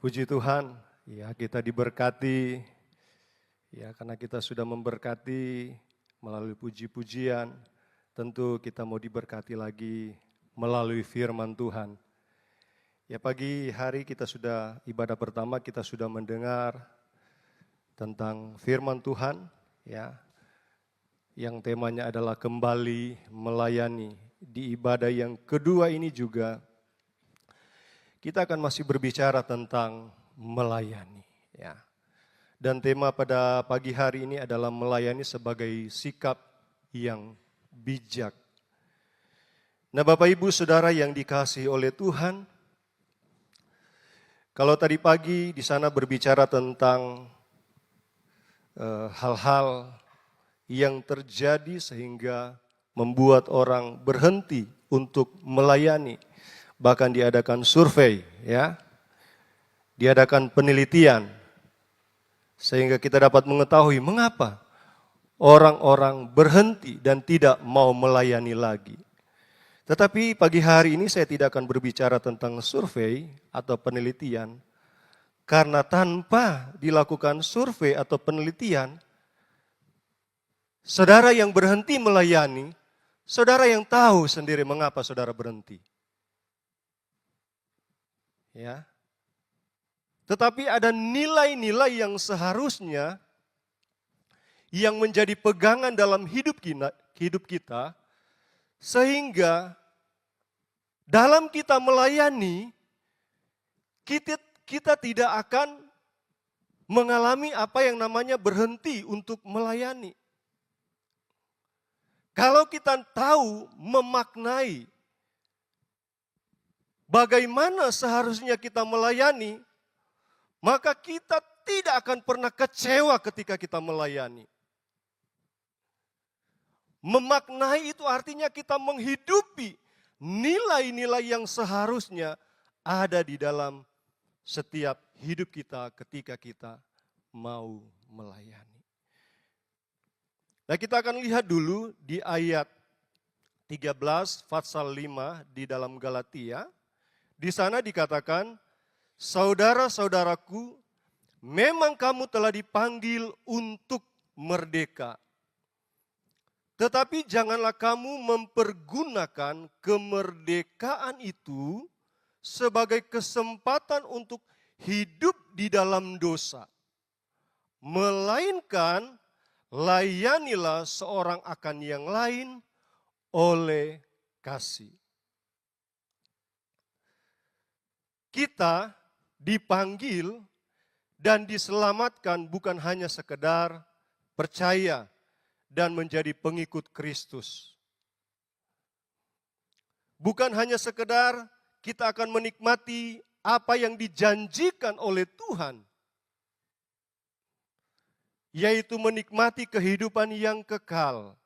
Puji Tuhan, ya kita diberkati, ya karena kita sudah memberkati melalui puji-pujian, tentu kita mau diberkati lagi melalui firman Tuhan. Ya pagi hari kita sudah ibadah pertama, kita sudah mendengar tentang firman Tuhan, ya yang temanya adalah kembali melayani. Di ibadah yang kedua ini juga kita akan masih berbicara tentang melayani, ya. Dan tema pada pagi hari ini adalah melayani sebagai sikap yang bijak. Nah, Bapak Ibu Saudara yang dikasihi oleh Tuhan, kalau tadi pagi di sana berbicara tentang hal-hal yang terjadi sehingga membuat orang berhenti untuk melayani. Bahkan diadakan survei, ya, diadakan penelitian, sehingga kita dapat mengetahui mengapa orang-orang berhenti dan tidak mau melayani lagi. Tetapi pagi hari ini saya tidak akan berbicara tentang survei atau penelitian, karena tanpa dilakukan survei atau penelitian, saudara yang berhenti melayani, saudara yang tahu sendiri mengapa saudara berhenti. Ya. Tetapi ada nilai-nilai yang seharusnya yang menjadi pegangan dalam hidup kita sehingga dalam kita melayani kita tidak akan mengalami apa yang namanya berhenti untuk melayani. Kalau kita tahu memaknai bagaimana seharusnya kita melayani, maka kita tidak akan pernah kecewa ketika kita melayani. Memaknai itu artinya kita menghidupi nilai-nilai yang seharusnya ada di dalam setiap hidup kita ketika kita mau melayani. Nah, kita akan lihat dulu di ayat 13 pasal 5 di dalam Galatia. Di sana dikatakan, saudara-saudaraku, memang kamu telah dipanggil untuk merdeka. Tetapi janganlah kamu mempergunakan kemerdekaan itu sebagai kesempatan untuk hidup di dalam dosa. Melainkan layanilah seorang akan yang lain oleh kasih. Kita dipanggil dan diselamatkan bukan hanya sekedar percaya dan menjadi pengikut Kristus. Bukan hanya sekedar kita akan menikmati apa yang dijanjikan oleh Tuhan, yaitu menikmati kehidupan yang kekal.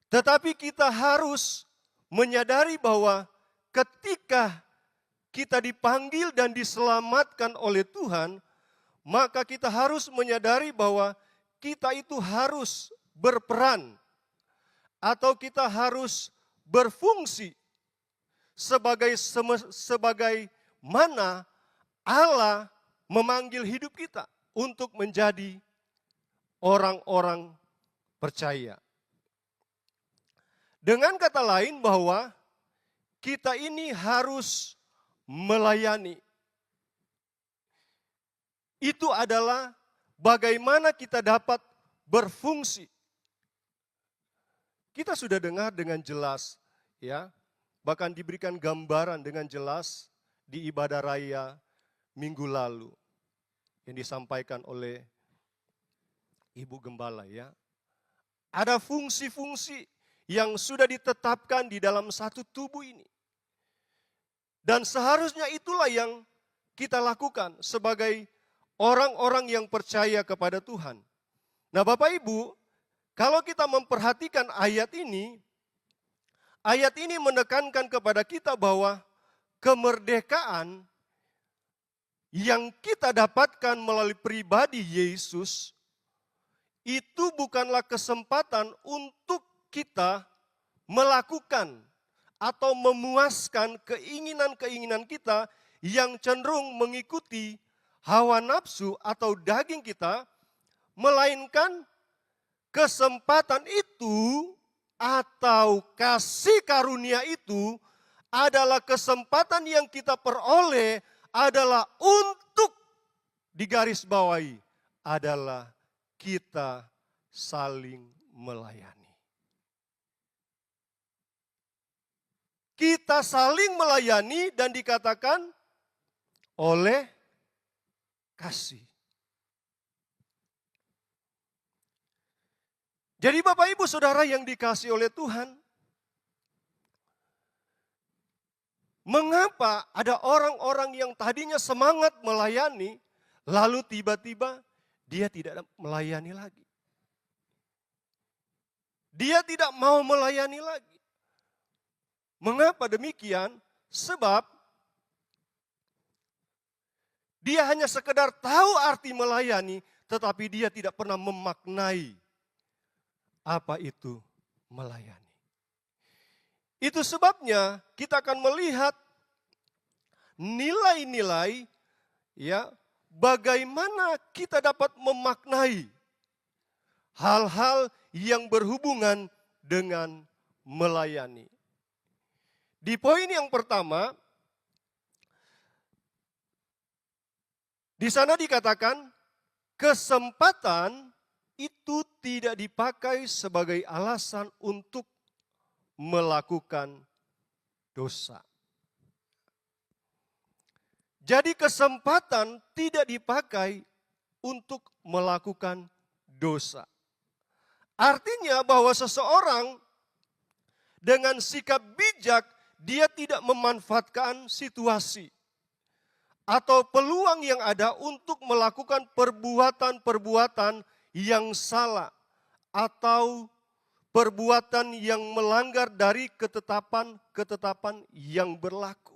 Tetapi kita harus menyadari bahwa ketika kita dipanggil dan diselamatkan oleh Tuhan, maka kita harus menyadari bahwa kita itu harus berperan atau kita harus berfungsi sebagai mana Allah memanggil hidup kita untuk menjadi orang-orang percaya. Dengan kata lain bahwa kita ini harus melayani. Itu adalah bagaimana kita dapat berfungsi. Kita sudah dengar dengan jelas, ya, bahkan diberikan gambaran dengan jelas di ibadah raya minggu lalu yang disampaikan oleh Ibu Gembala, ya. Ada fungsi-fungsi yang sudah ditetapkan di dalam satu tubuh ini. Dan seharusnya itulah yang kita lakukan sebagai orang-orang yang percaya kepada Tuhan. Nah, Bapak Ibu, kalau kita memperhatikan ayat ini menekankan kepada kita bahwa kemerdekaan yang kita dapatkan melalui pribadi Yesus itu bukanlah kesempatan untuk kita melakukan atau memuaskan keinginan-keinginan kita yang cenderung mengikuti hawa nafsu atau daging kita, melainkan kesempatan itu atau kasih karunia itu adalah kesempatan yang kita peroleh adalah untuk digarisbawahi adalah kita saling melayani. Kita saling melayani dan dikatakan oleh kasih. Jadi Bapak Ibu Saudara yang dikasihi oleh Tuhan, mengapa ada orang-orang yang tadinya semangat melayani, lalu tiba-tiba dia tidak melayani lagi? Dia tidak mau melayani lagi. Mengapa demikian? Sebab dia hanya sekedar tahu arti melayani, tetapi dia tidak pernah memaknai apa itu melayani. Itu sebabnya kita akan melihat nilai-nilai, ya, bagaimana kita dapat memaknai hal-hal yang berhubungan dengan melayani. Di poin yang pertama, di sana dikatakan kesempatan itu tidak dipakai sebagai alasan untuk melakukan dosa. Jadi kesempatan tidak dipakai untuk melakukan dosa. Artinya bahwa seseorang dengan sikap bijak, dia tidak memanfaatkan situasi atau peluang yang ada untuk melakukan perbuatan-perbuatan yang salah atau perbuatan yang melanggar dari ketetapan-ketetapan yang berlaku.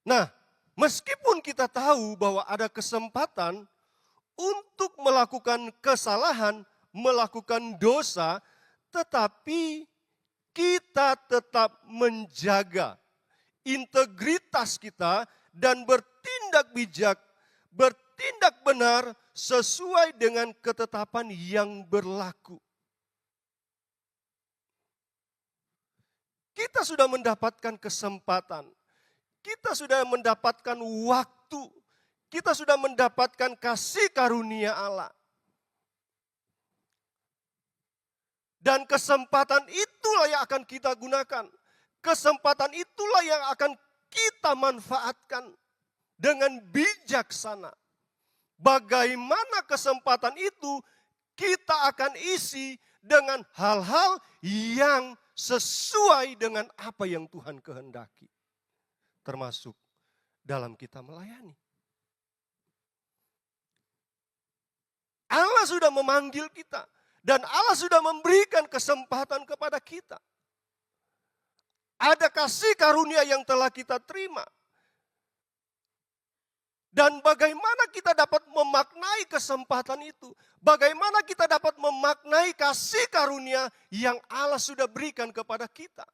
Nah, meskipun kita tahu bahwa ada kesempatan untuk melakukan kesalahan, melakukan dosa, tetapi kita tetap menjaga integritas kita dan bertindak bijak, bertindak benar sesuai dengan ketetapan yang berlaku. Kita sudah mendapatkan kesempatan, kita sudah mendapatkan waktu, kita sudah mendapatkan kasih karunia Allah. Dan kesempatan itulah yang akan kita gunakan. Kesempatan itulah yang akan kita manfaatkan dengan bijaksana. Bagaimana kesempatan itu kita akan isi dengan hal-hal yang sesuai dengan apa yang Tuhan kehendaki. Termasuk dalam kita melayani. Allah sudah memanggil kita. Dan Allah sudah memberikan kesempatan kepada kita. Ada kasih karunia yang telah kita terima. Dan bagaimana kita dapat memaknai kesempatan itu? Bagaimana kita dapat memaknai kasih karunia yang Allah sudah berikan kepada kita?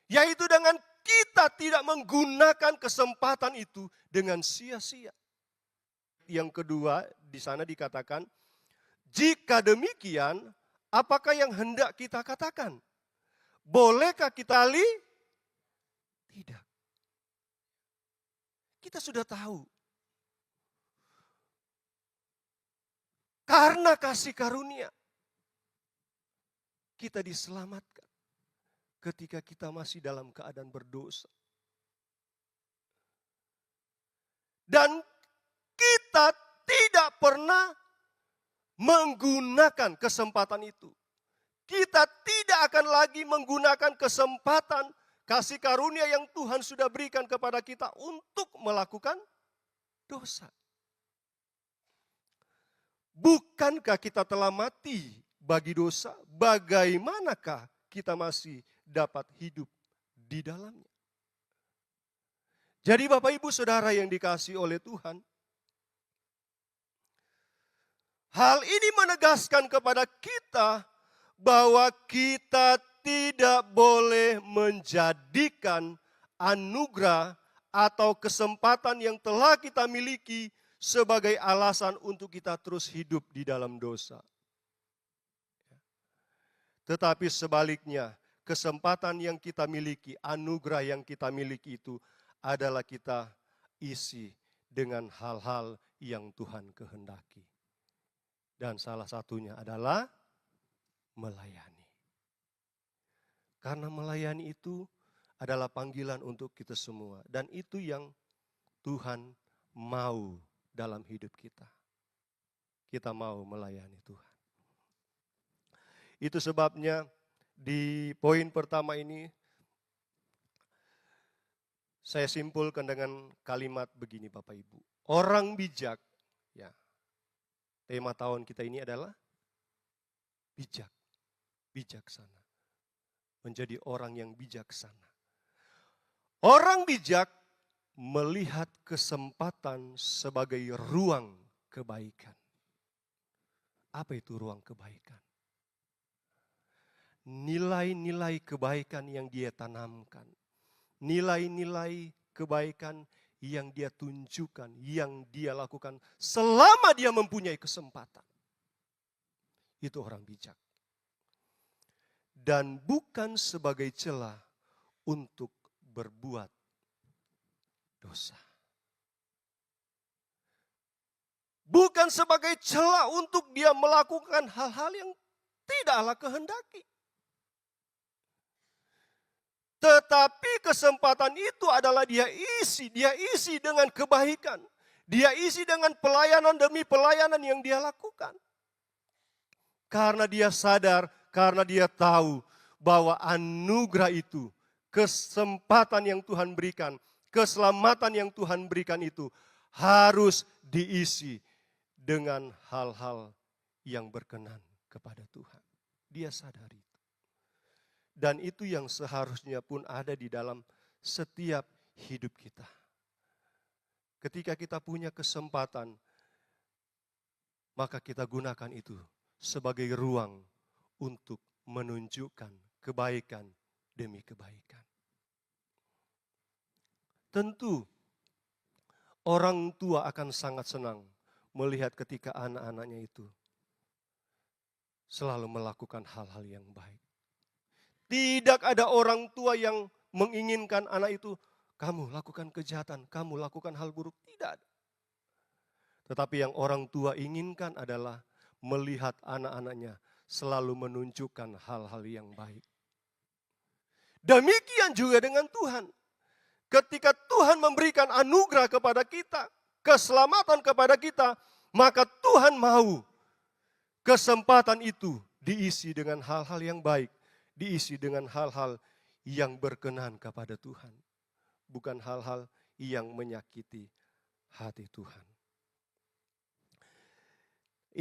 Yaitu dengan kita tidak menggunakan kesempatan itu dengan sia-sia. Yang kedua, di sana dikatakan, jika demikian, apakah yang hendak kita katakan? Bolehkah kita Tidak. Kita sudah tahu. Karena kasih karunia, kita diselamatkan ketika kita masih dalam keadaan berdosa. Dan kita tidak pernah menggunakan kesempatan itu. Kita tidak akan lagi menggunakan kesempatan kasih karunia yang Tuhan sudah berikan kepada kita untuk melakukan dosa. Bukankah kita telah mati bagi dosa? Bagaimanakah kita masih dapat hidup di dalamnya? Jadi Bapak Ibu Saudara yang dikasihi oleh Tuhan, hal ini menegaskan kepada kita bahwa kita tidak boleh menjadikan anugerah atau kesempatan yang telah kita miliki sebagai alasan untuk kita terus hidup di dalam dosa. Tetapi sebaliknya, kesempatan yang kita miliki, anugerah yang kita miliki itu adalah kita isi dengan hal-hal yang Tuhan kehendaki. Dan salah satunya adalah melayani. Karena melayani itu adalah panggilan untuk kita semua. Dan itu yang Tuhan mau dalam hidup kita. Kita mau melayani Tuhan. Itu sebabnya di poin pertama ini saya simpulkan dengan kalimat begini Bapak Ibu. Orang bijak, ya. Tema tahun kita ini adalah bijak, bijaksana. Menjadi orang yang bijaksana. Orang bijak melihat kesempatan sebagai ruang kebaikan. Apa itu ruang kebaikan? Nilai-nilai kebaikan yang dia tanamkan. Nilai-nilai kebaikan yang dia tunjukkan, yang dia lakukan selama dia mempunyai kesempatan. Itu orang bijak. Dan bukan sebagai celah untuk berbuat dosa. Bukan sebagai celah untuk dia melakukan hal-hal yang tidak Allah kehendaki. Tetapi kesempatan itu adalah dia isi dengan kebaikan. Dia isi dengan pelayanan demi pelayanan yang dia lakukan. Karena dia sadar, karena dia tahu bahwa anugerah itu, kesempatan yang Tuhan berikan, keselamatan yang Tuhan berikan itu harus diisi dengan hal-hal yang berkenan kepada Tuhan. Dia sadari. Dan itu yang seharusnya pun ada di dalam setiap hidup kita. Ketika kita punya kesempatan, maka kita gunakan itu sebagai ruang untuk menunjukkan kebaikan demi kebaikan. Tentu orang tua akan sangat senang melihat ketika anak-anaknya itu selalu melakukan hal-hal yang baik. Tidak ada orang tua yang menginginkan anak itu, kamu lakukan kejahatan, kamu lakukan hal buruk. Tidak ada. Tetapi yang orang tua inginkan adalah melihat anak-anaknya selalu menunjukkan hal-hal yang baik. Demikian juga dengan Tuhan. Ketika Tuhan memberikan anugerah kepada kita, keselamatan kepada kita, maka Tuhan mau kesempatan itu diisi dengan hal-hal yang baik. Diisi dengan hal-hal yang berkenan kepada Tuhan. Bukan hal-hal yang menyakiti hati Tuhan.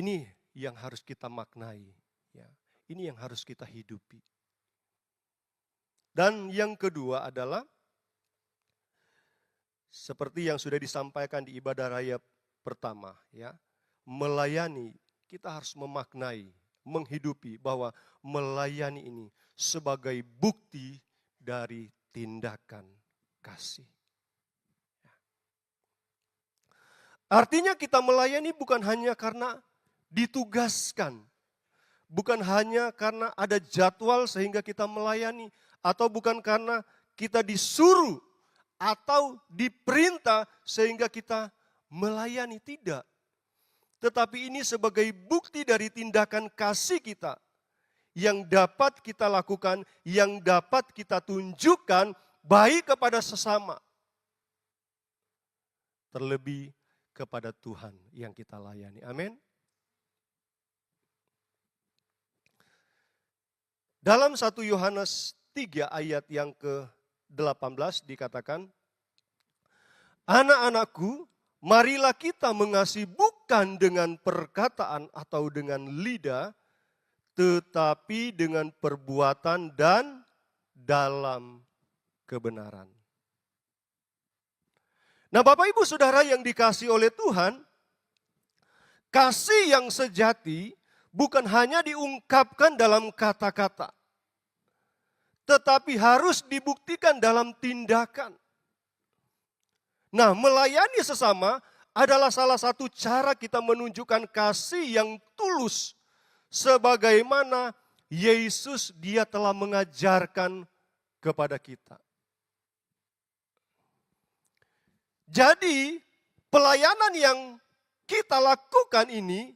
Ini yang harus kita maknai. Ya. Ini yang harus kita hidupi. Dan yang kedua adalah, seperti yang sudah disampaikan di ibadah raya pertama. Ya, melayani, kita harus memaknai, menghidupi bahwa melayani ini sebagai bukti dari tindakan kasih. Artinya kita melayani bukan hanya karena ditugaskan, bukan hanya karena ada jadwal sehingga kita melayani, atau bukan karena kita disuruh atau diperintah sehingga kita melayani, tidak. Tetapi ini sebagai bukti dari tindakan kasih kita yang dapat kita lakukan, yang dapat kita tunjukkan baik kepada sesama. Terlebih kepada Tuhan yang kita layani. Amin. Dalam 1 Yohanes 3 ayat yang ke-18 dikatakan, anak-anakku, marilah kita mengasihi bukan dengan perkataan atau dengan lidah, tetapi dengan perbuatan dan dalam kebenaran. Nah, Bapak Ibu Saudara yang dikasihi oleh Tuhan, kasih yang sejati bukan hanya diungkapkan dalam kata-kata, tetapi harus dibuktikan dalam tindakan. Nah, melayani sesama adalah salah satu cara kita menunjukkan kasih yang tulus, sebagaimana Yesus dia telah mengajarkan kepada kita. Jadi, pelayanan yang kita lakukan ini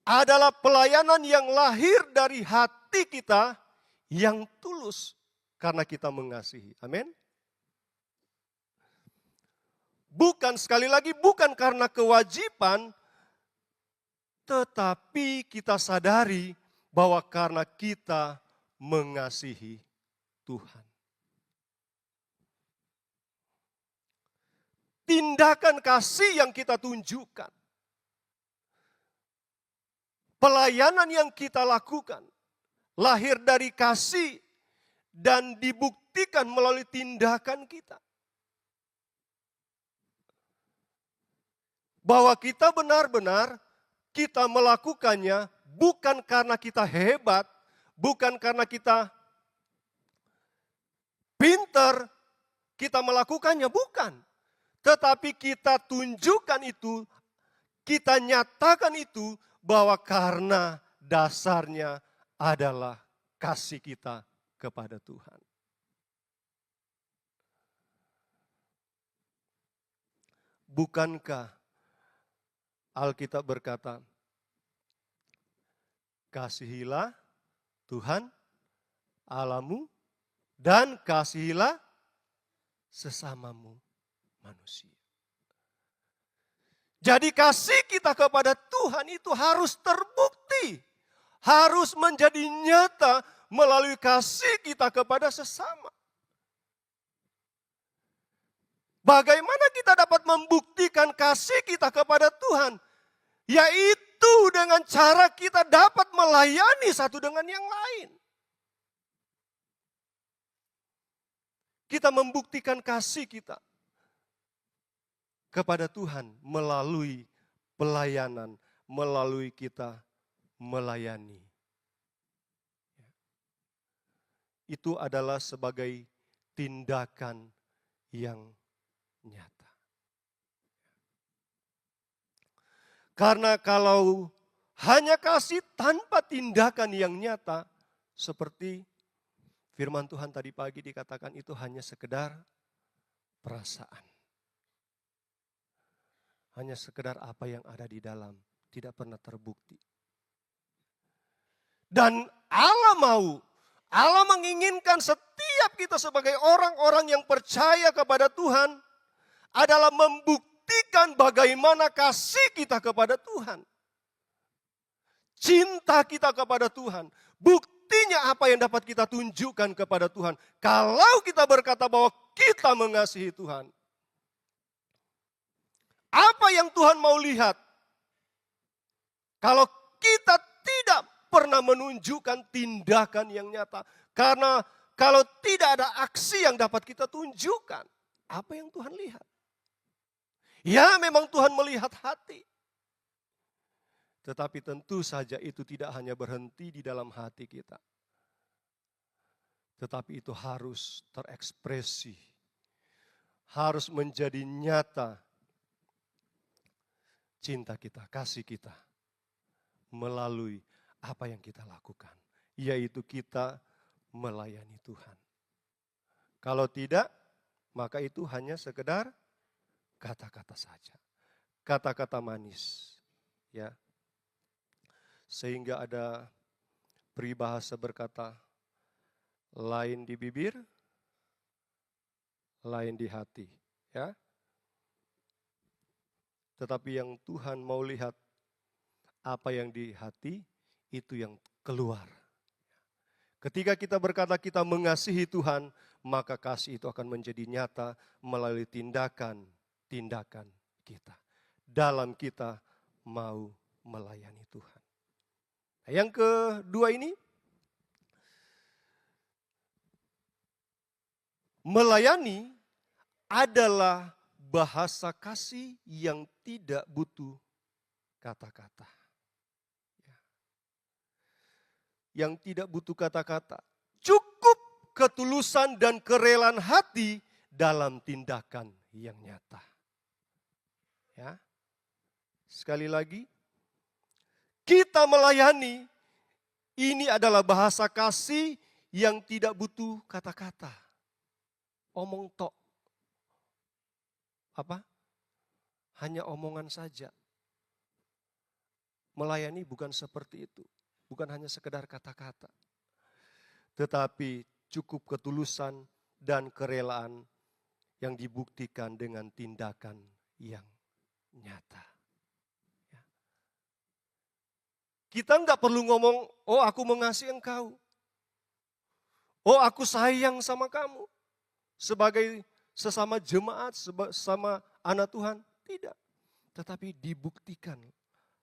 adalah pelayanan yang lahir dari hati kita yang tulus karena kita mengasihi. Amin. Bukan, sekali lagi, bukan karena kewajiban, tetapi kita sadari bahwa karena kita mengasihi Tuhan. Tindakan kasih yang kita tunjukkan, pelayanan yang kita lakukan, lahir dari kasih dan dibuktikan melalui tindakan kita. Bahwa kita benar-benar kita melakukannya bukan karena kita hebat, bukan karena kita pintar, kita melakukannya, bukan. Tetapi kita tunjukkan itu, kita nyatakan itu bahwa karena dasarnya adalah kasih kita kepada Tuhan. Bukankah Alkitab berkata, kasihilah Tuhan Allahmu dan kasihilah sesamamu manusia. Jadi kasih kita kepada Tuhan itu harus terbukti, harus menjadi nyata melalui kasih kita kepada sesama. Bagaimana kita dapat membuktikan kasih kita kepada Tuhan? Yaitu dengan cara kita dapat melayani satu dengan yang lain. Kita membuktikan kasih kita kepada Tuhan melalui pelayanan, melalui kita melayani. Itu adalah sebagai tindakan yang nyata. Karena kalau hanya kasih tanpa tindakan yang nyata, seperti firman Tuhan tadi pagi dikatakan itu hanya sekedar perasaan. Hanya sekedar apa yang ada di dalam, tidak pernah terbukti. Dan Allah menginginkan setiap kita sebagai orang-orang yang percaya kepada Tuhan adalah membuktikan bagaimana kasih kita kepada Tuhan. Cinta kita kepada Tuhan. Buktinya apa yang dapat kita tunjukkan kepada Tuhan. Kalau kita berkata bahwa kita mengasihi Tuhan. Apa yang Tuhan mau lihat? Kalau kita tidak pernah menunjukkan tindakan yang nyata. Karena kalau tidak ada aksi yang dapat kita tunjukkan, apa yang Tuhan lihat? Ya, memang Tuhan melihat hati. Tetapi tentu saja itu tidak hanya berhenti di dalam hati kita. Tetapi itu harus terekspresi. Harus menjadi nyata cinta kita, kasih kita melalui apa yang kita lakukan, yaitu kita melayani Tuhan. Kalau tidak, maka itu hanya sekedar kata-kata saja, kata-kata manis, ya. Sehingga ada peribahasa berkata, lain di bibir, lain di hati, ya. Tetapi yang Tuhan mau lihat, apa yang di hati, itu yang keluar. Ketika kita berkata kita mengasihi Tuhan, maka kasih itu akan menjadi nyata melalui tindakan kita. Dalam kita mau melayani Tuhan. Nah, yang kedua ini, melayani adalah bahasa kasih yang tidak butuh kata-kata. Ya. yang tidak butuh kata-kata. Cukup ketulusan dan kerelaan hati dalam tindakan yang nyata. Ya. Sekali lagi, kita melayani, ini adalah bahasa kasih yang tidak butuh kata-kata. Omong tok. Apa? Hanya omongan saja. Melayani bukan seperti itu. Bukan hanya sekedar kata-kata. Tetapi cukup ketulusan dan kerelaan yang dibuktikan dengan tindakan yang nyata. Ya. Kita enggak perlu ngomong, oh aku mengasihi engkau. Oh aku sayang sama kamu. Sebagai sesama jemaat, sama anak Tuhan. Tidak. Tetapi dibuktikan.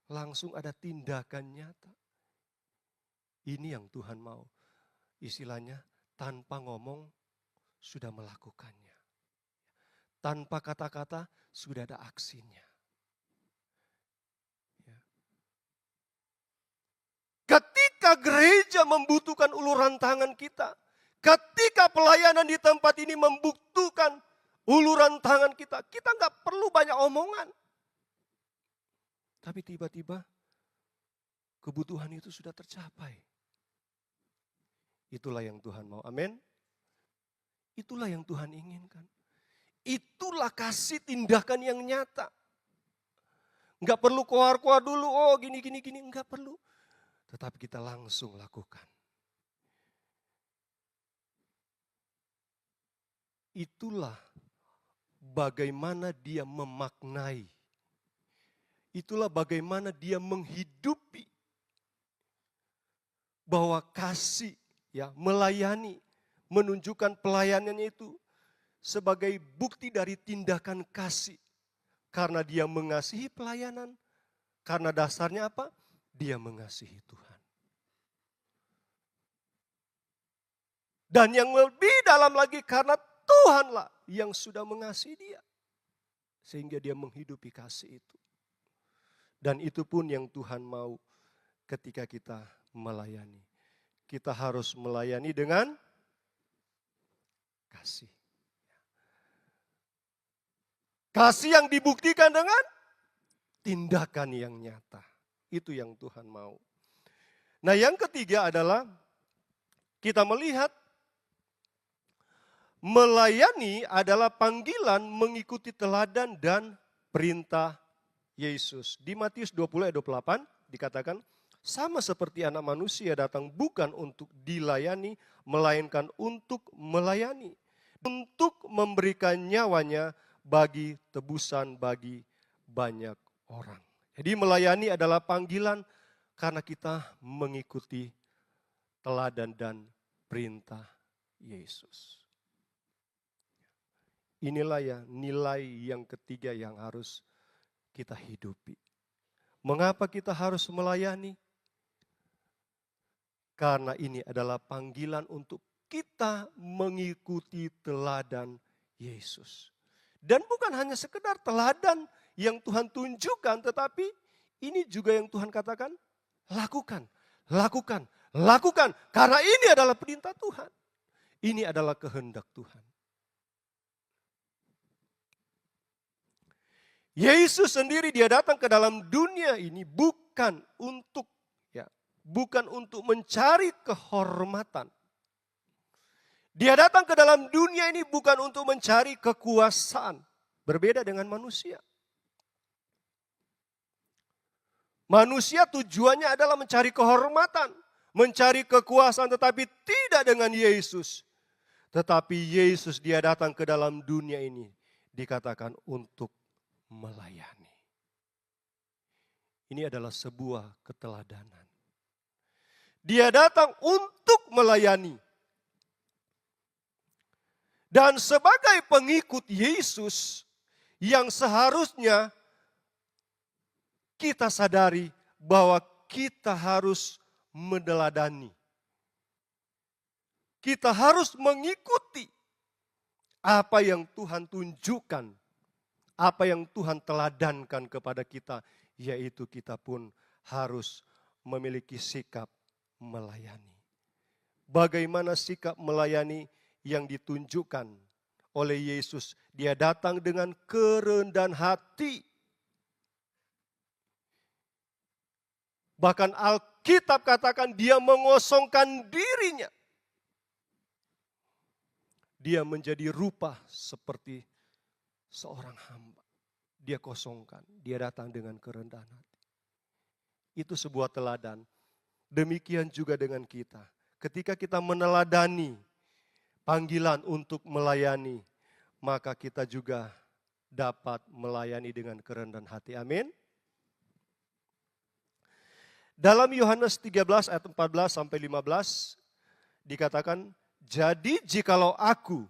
Langsung ada tindakan nyata. Ini yang Tuhan mau. Istilahnya tanpa ngomong sudah melakukannya. Tanpa kata-kata sudah ada aksinya. Ya. Ketika gereja membutuhkan uluran tangan kita. Ketika pelayanan di tempat ini membutuhkan uluran tangan kita. Kita nggak perlu banyak omongan. Tapi tiba-tiba kebutuhan itu sudah tercapai. Itulah yang Tuhan mau. Amin. Itulah yang Tuhan inginkan. Itulah kasih tindakan yang nyata. Enggak perlu koar-koar dulu, oh gini. Enggak perlu. Tetapi kita langsung lakukan. Itulah bagaimana dia memaknai. Itulah bagaimana dia menghidupi. Bahwa kasih, ya, melayani, menunjukkan pelayanannya itu sebagai bukti dari tindakan kasih. Karena dia mengasihi pelayanan. Karena dasarnya apa? Dia mengasihi Tuhan. Dan yang lebih dalam lagi karena Tuhanlah yang sudah mengasihi dia. Sehingga dia menghidupi kasih itu. Dan itu pun yang Tuhan mau ketika kita melayani. Kita harus melayani dengan kasih. Kasih yang dibuktikan dengan tindakan yang nyata. Itu yang Tuhan mau. Nah yang ketiga adalah kita melihat melayani adalah panggilan mengikuti teladan dan perintah Yesus. Di Matius 20 ayat 28 dikatakan, sama seperti anak manusia datang bukan untuk dilayani, melainkan untuk melayani. Untuk memberikan nyawanya bagi tebusan bagi banyak orang. Jadi melayani adalah panggilan karena kita mengikuti teladan dan perintah Yesus. Inilah ya nilai yang ketiga yang harus kita hidupi. Mengapa kita harus melayani? Karena ini adalah panggilan untuk kita mengikuti teladan Yesus. Dan bukan hanya sekedar teladan yang Tuhan tunjukkan, tetapi ini juga yang Tuhan katakan, lakukan, lakukan, lakukan. Karena ini adalah perintah Tuhan. Ini adalah kehendak Tuhan. Yesus sendiri dia datang ke dalam dunia ini bukan untuk mencari kehormatan. Dia datang ke dalam dunia ini bukan untuk mencari kekuasaan. Berbeda dengan manusia. Manusia tujuannya adalah mencari kehormatan, mencari kekuasaan, tetapi tidak dengan Yesus. Tetapi Yesus dia datang ke dalam dunia ini dikatakan untuk melayani. Ini adalah sebuah keteladanan. Dia datang untuk melayani. Dan sebagai pengikut Yesus yang seharusnya kita sadari bahwa kita harus meneladani. Kita harus mengikuti apa yang Tuhan tunjukkan. Apa yang Tuhan teladankan kepada kita, yaitu kita pun harus memiliki sikap melayani. Bagaimana sikap melayani yang ditunjukkan oleh Yesus? Dia datang dengan kerendahan hati. Bahkan Alkitab katakan dia mengosongkan dirinya. Dia menjadi rupa seperti seorang hamba. Dia kosongkan, dia datang dengan kerendahan hati. Itu sebuah teladan. Demikian juga dengan kita. Ketika kita meneladani panggilan untuk melayani, maka kita juga dapat melayani dengan kerendahan hati. Amin. Dalam Yohanes 13 ayat 14 sampai 15 dikatakan, jadi jikalau aku,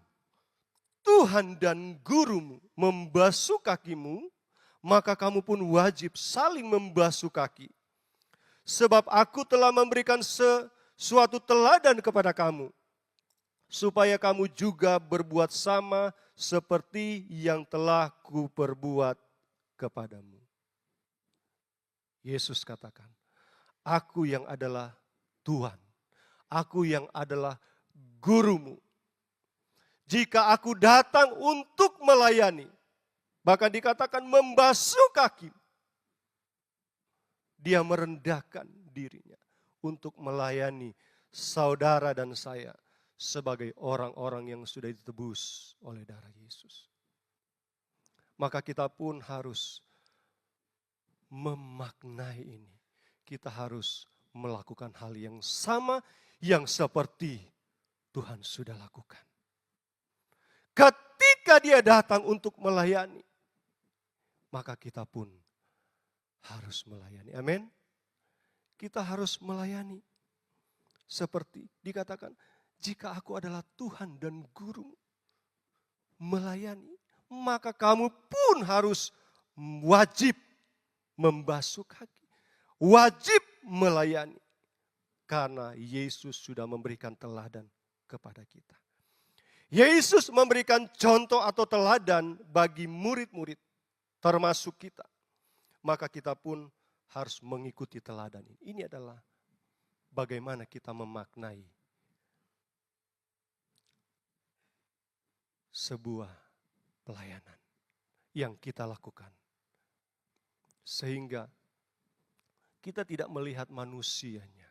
Tuhan dan gurumu membasuh kakimu, maka kamu pun wajib saling membasuh kaki. Sebab aku telah memberikan suatu teladan kepada kamu, supaya kamu juga berbuat sama seperti yang telah kuperbuat kepadamu. Yesus katakan, aku yang adalah Tuhan, aku yang adalah gurumu. Jika aku datang untuk melayani, bahkan dikatakan membasuh kaki, dia merendahkan dirinya untuk melayani saudara dan saya sebagai orang-orang yang sudah ditebus oleh darah Yesus. Maka kita pun harus memaknai ini. Kita harus melakukan hal yang sama yang seperti Tuhan sudah lakukan. Ketika dia datang untuk melayani, maka kita pun harus melayani. Amin. Kita harus melayani. Seperti dikatakan, jika aku adalah Tuhan dan guru melayani, maka kamu pun harus wajib membasuh kaki. Wajib melayani. Karena Yesus sudah memberikan teladan kepada kita. Yesus memberikan contoh atau teladan bagi murid-murid, termasuk kita. Maka kita pun harus mengikuti teladan ini. Ini adalah bagaimana kita memaknai sebuah pelayanan yang kita lakukan. Sehingga kita tidak melihat manusianya.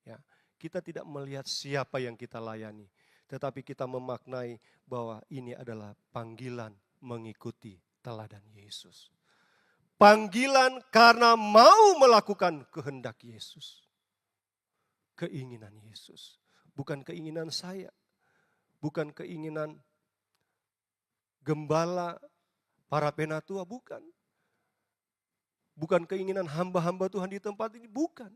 Ya, kita tidak melihat siapa yang kita layani. Tetapi kita memaknai bahwa ini adalah panggilan mengikuti teladan Yesus. Panggilan karena mau melakukan kehendak Yesus. Keinginan Yesus. Bukan keinginan saya. Bukan keinginan gembala, para penatua, bukan. Bukan keinginan hamba-hamba Tuhan di tempat ini, bukan.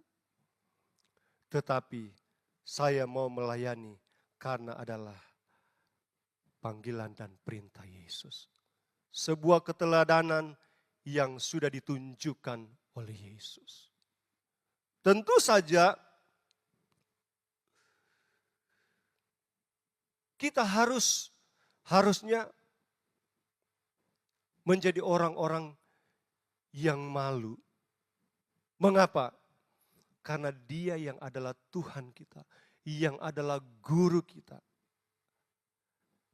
Tetapi saya mau melayani karena adalah panggilan dan perintah Yesus. Sebuah keteladanan yang sudah ditunjukkan oleh Yesus. Tentu saja kita harusnya menjadi orang-orang yang malu. Mengapa? Karena Dia yang adalah Tuhan kita, yang adalah guru kita.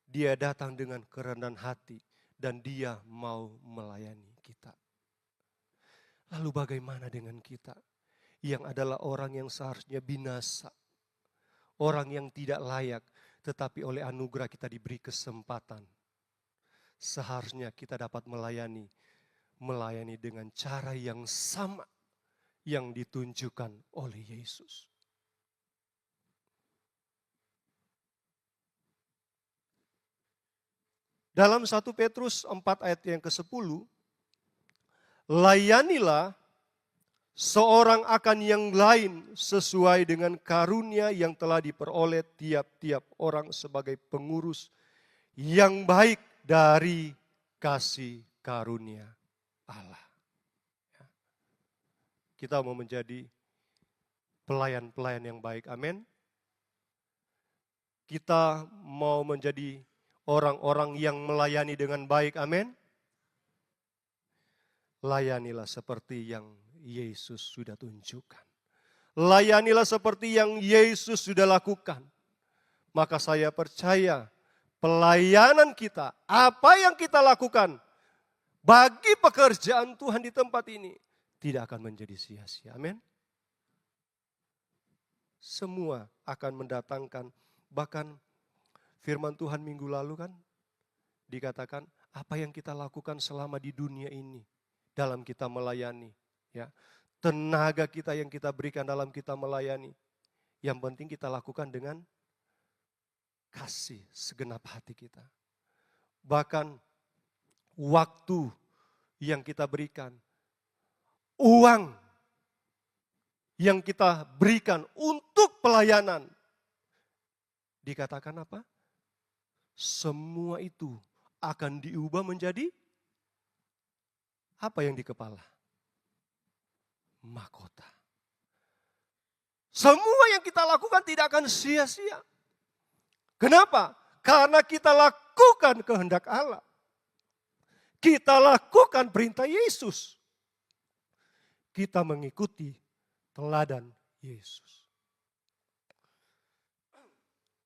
Dia datang dengan kerendahan hati dan Dia mau melayani kita. Lalu bagaimana dengan kita yang adalah orang yang seharusnya binasa, orang yang tidak layak, tetapi oleh anugerah kita diberi kesempatan. Seharusnya kita dapat melayani dengan cara yang sama yang ditunjukkan oleh Yesus. Dalam 1 Petrus 4 ayat yang ke-10, layanilah seorang akan yang lain sesuai dengan karunia yang telah diperoleh tiap-tiap orang sebagai pengurus yang baik dari kasih karunia Allah. Kita mau menjadi pelayan-pelayan yang baik, amin. Kita mau menjadi orang-orang yang melayani dengan baik, amin. Layanilah seperti yang Yesus sudah tunjukkan. Layanilah seperti yang Yesus sudah lakukan. Maka saya percaya pelayanan kita, apa yang kita lakukan bagi pekerjaan Tuhan di tempat ini tidak akan menjadi sia-sia. Amin. Semua akan mendatangkan, bahkan firman Tuhan minggu lalu kan dikatakan apa yang kita lakukan selama di dunia ini dalam kita melayani, ya. Tenaga kita yang kita berikan dalam kita melayani, yang penting kita lakukan dengan kasih segenap hati kita. Bahkan waktu yang kita berikan, uang yang kita berikan untuk pelayanan, dikatakan apa? Semua itu akan diubah menjadi apa yang di kepala? Mahkota. Semua yang kita lakukan tidak akan sia-sia. Kenapa? Karena kita lakukan kehendak Allah. Kita lakukan perintah Yesus. Kita mengikuti teladan Yesus.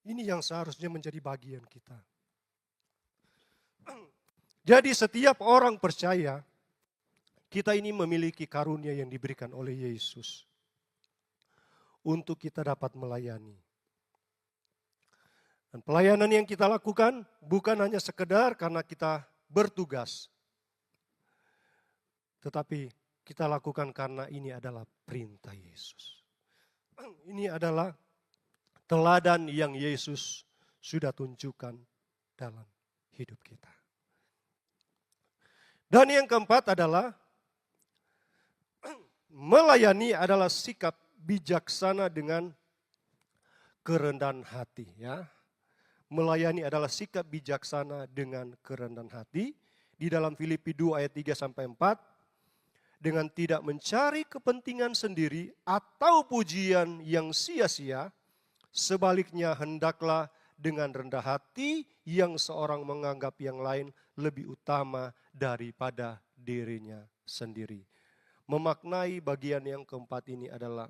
Ini yang seharusnya menjadi bagian kita. Jadi setiap orang percaya, kita ini memiliki karunia yang diberikan oleh Yesus untuk kita dapat melayani. Dan pelayanan yang kita lakukan bukan hanya sekedar karena kita bertugas, tetapi kita lakukan karena ini adalah perintah Yesus. Ini adalah teladan yang Yesus sudah tunjukkan dalam hidup kita. Dan yang keempat adalah melayani adalah sikap bijaksana dengan kerendahan hati, ya. Melayani adalah sikap bijaksana dengan kerendahan hati. Di dalam Filipi 2 ayat 3 sampai 4, dengan tidak mencari kepentingan sendiri atau pujian yang sia-sia, sebaliknya hendaklah dengan rendah hati yang seorang menganggap yang lain lebih utama daripada dirinya sendiri. Memaknai bagian yang keempat ini adalah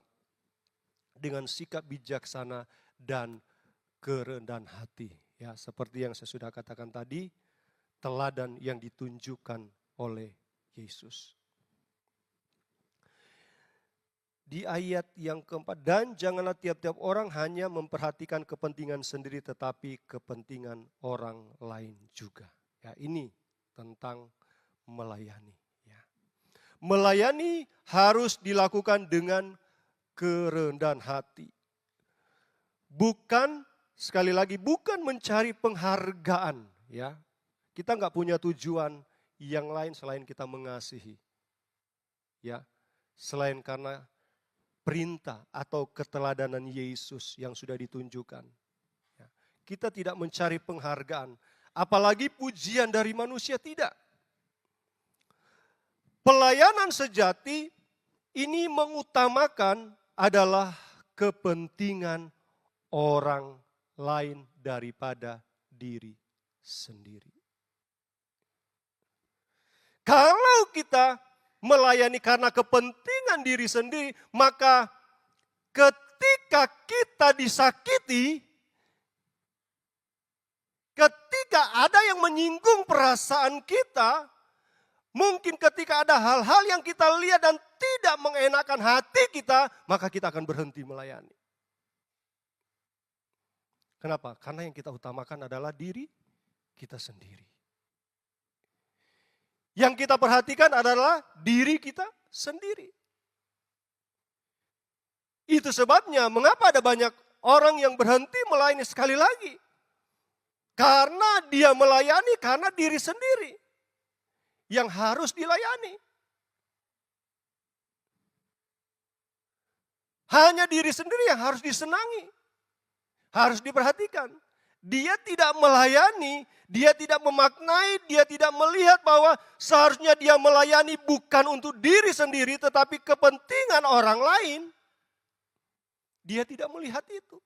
dengan sikap bijaksana dan kerendahan hati. Ya, seperti yang saya sudah katakan tadi, teladan yang ditunjukkan oleh Yesus. Di ayat yang keempat, dan janganlah tiap-tiap orang hanya memperhatikan kepentingan sendiri tetapi kepentingan orang lain juga. Ya, ini tentang melayani. Melayani harus dilakukan dengan kerendahan hati. Bukan, sekali lagi, bukan mencari penghargaan. Ya, kita nggak punya tujuan yang lain selain kita mengasihi. Ya, selain karena perintah atau keteladanan Yesus yang sudah ditunjukkan. Ya, kita tidak mencari penghargaan, apalagi pujian dari manusia, tidak. Pelayanan sejati ini mengutamakan adalah kepentingan orang lain daripada diri sendiri. Kalau kita melayani karena kepentingan diri sendiri, maka ketika kita disakiti, ketika ada yang menyinggung perasaan kita, mungkin ketika ada hal-hal yang kita lihat dan tidak mengenakan hati kita, maka kita akan berhenti melayani. Kenapa? Karena yang kita utamakan adalah diri kita sendiri. Yang kita perhatikan adalah diri kita sendiri. Itu sebabnya mengapa ada banyak orang yang berhenti melayani sekali lagi. Karena dia melayani karena diri sendiri yang harus dilayani. Hanya diri sendiri yang harus disenangi, harus diperhatikan. Dia tidak melayani, dia tidak memaknai, dia tidak melihat bahwa seharusnya dia melayani bukan untuk diri sendiri tetapi kepentingan orang lain. Dia tidak melihat itu.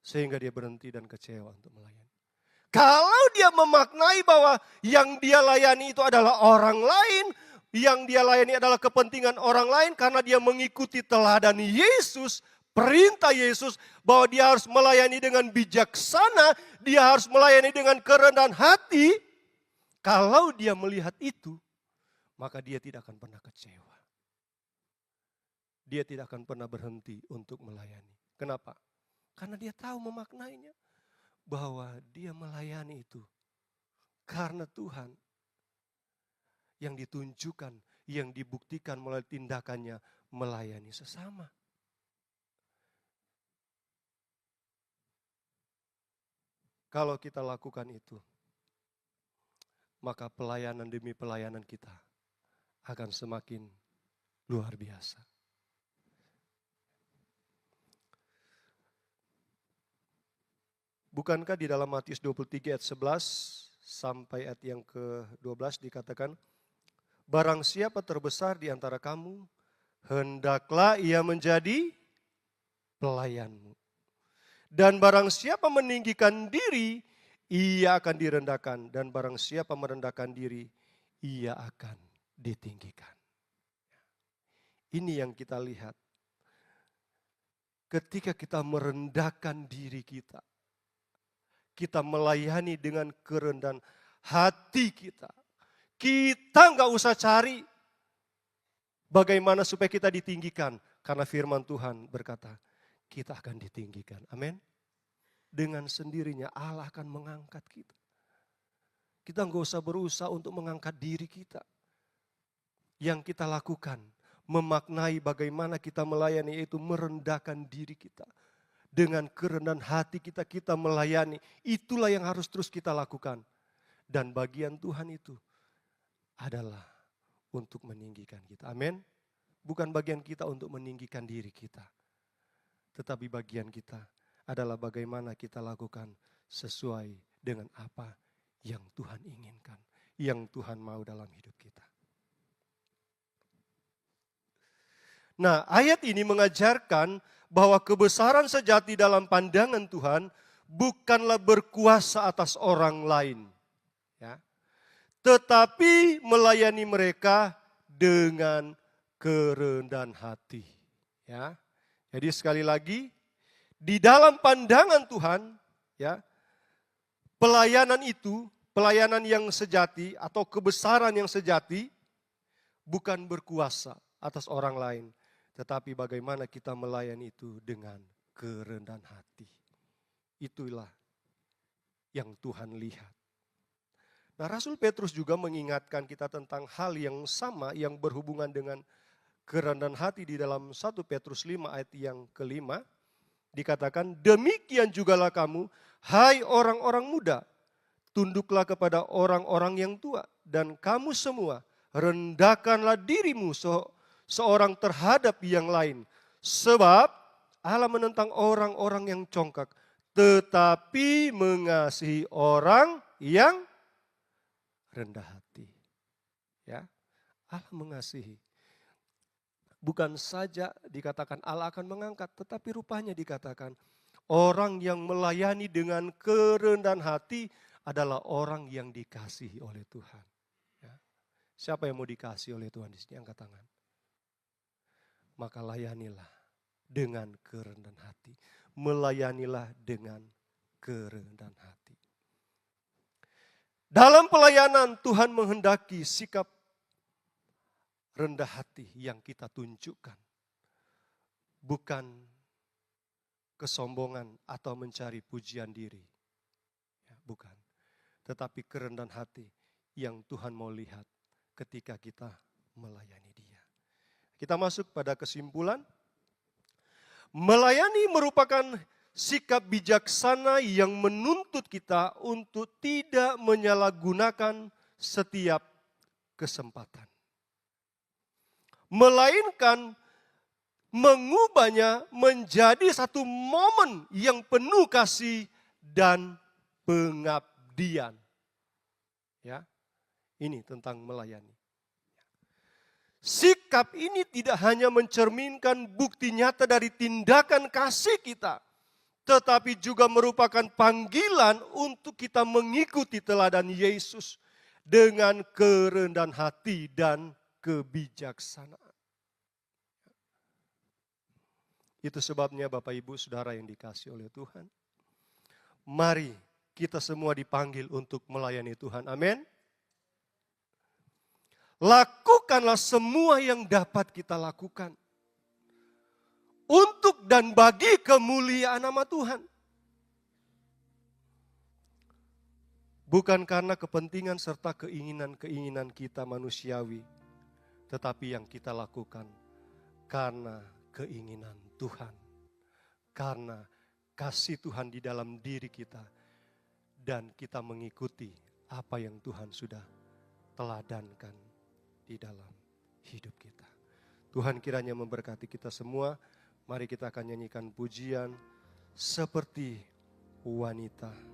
Sehingga dia berhenti dan kecewa untuk melayani. Kalau dia memaknai bahwa yang dia layani itu adalah orang lain, yang dia layani adalah kepentingan orang lain karena dia mengikuti teladan Yesus, perintah Yesus bahwa dia harus melayani dengan bijaksana, dia harus melayani dengan kerendahan hati. Kalau dia melihat itu, maka dia tidak akan pernah kecewa. Dia tidak akan pernah berhenti untuk melayani. Kenapa? Karena dia tahu memaknainya. Bahwa dia melayani itu karena Tuhan. Yang ditunjukkan, yang dibuktikan melalui tindakannya melayani sesama. Kalau kita lakukan itu, maka pelayanan demi pelayanan kita akan semakin luar biasa. Bukankah di dalam Matius 23 ayat 11 sampai ayat yang ke-12 dikatakan, barang siapa terbesar di antara kamu, hendaklah ia menjadi pelayanmu. Dan barang siapa meninggikan diri, ia akan direndahkan. Dan barang siapa merendahkan diri, ia akan ditinggikan. Ini yang kita lihat. Ketika kita merendahkan diri kita, kita melayani dengan kerendahan hati kita. Kita nggak usah cari bagaimana supaya kita ditinggikan. Karena firman Tuhan berkata, kita akan ditinggikan. Amin. Dengan sendirinya Allah akan mengangkat kita. Kita nggak usah berusaha untuk mengangkat diri kita. Yang kita lakukan, memaknai bagaimana kita melayani, yaitu merendahkan diri kita. Dengan kerendahan hati kita, kita melayani. Itulah yang harus terus kita lakukan. Dan bagian Tuhan itu adalah untuk meninggikan kita. Amin. Bukan bagian kita untuk meninggikan diri kita. Tetapi bagian kita adalah bagaimana kita lakukan sesuai dengan apa yang Tuhan inginkan. Yang Tuhan mau dalam hidup kita. Nah, ayat ini mengajarkan bahwa kebesaran sejati dalam pandangan Tuhan bukanlah berkuasa atas orang lain. Ya. Tetapi melayani mereka dengan kerendahan hati. Ya. Jadi sekali lagi, di dalam pandangan Tuhan, ya, pelayanan itu, pelayanan yang sejati atau kebesaran yang sejati, bukan berkuasa atas orang lain. Tetapi bagaimana kita melayani itu dengan kerendahan hati. Itulah yang Tuhan lihat. Nah, Rasul Petrus juga mengingatkan kita tentang hal yang sama yang berhubungan dengan kerendahan hati di dalam 1 Petrus 5 ayat yang ke-5. Dikatakan, demikian jugalah kamu, hai orang-orang muda, tunduklah kepada orang-orang yang tua. Dan kamu semua, rendahkanlah dirimu seorang terhadap yang lain. Sebab Allah menentang orang-orang yang congkak, tetapi mengasihi orang yang rendah hati. Ya, Allah mengasihi. Bukan saja dikatakan Allah akan mengangkat, tetapi rupanya dikatakan orang yang melayani dengan kerendahan hati adalah orang yang dikasihi oleh Tuhan. Ya. Siapa yang mau dikasihi oleh Tuhan di sini? Angkat tangan. Maka layanilah dengan kerendahan hati. Melayanilah dengan kerendahan hati. Dalam pelayanan Tuhan menghendaki sikap rendah hati yang kita tunjukkan. Bukan kesombongan atau mencari pujian diri. Ya, bukan. Tetapi kerendahan hati yang Tuhan mau lihat ketika kita melayani Dia. Kita masuk pada kesimpulan. Melayani merupakan sikap bijaksana yang menuntut kita untuk tidak menyalahgunakan setiap kesempatan. Melainkan mengubahnya menjadi satu momen yang penuh kasih dan pengabdian. Ya, ini tentang melayani. Sikap ini tidak hanya mencerminkan bukti nyata dari tindakan kasih kita, tetapi juga merupakan panggilan untuk kita mengikuti teladan Yesus dengan kerendahan hati dan kebijaksanaan. Itu sebabnya Bapak Ibu Saudara yang dikasihi oleh Tuhan, mari kita semua dipanggil untuk melayani Tuhan. Amin. Lakukanlah semua yang dapat kita lakukan untuk dan bagi kemuliaan nama Tuhan. Bukan karena kepentingan serta keinginan-keinginan kita manusiawi, tetapi yang kita lakukan karena keinginan Tuhan. Karena kasih Tuhan di dalam diri kita. Dan kita mengikuti apa yang Tuhan sudah teladankan di dalam hidup kita. Tuhan kiranya memberkati kita semua. Mari kita akan nyanyikan pujian seperti wanita.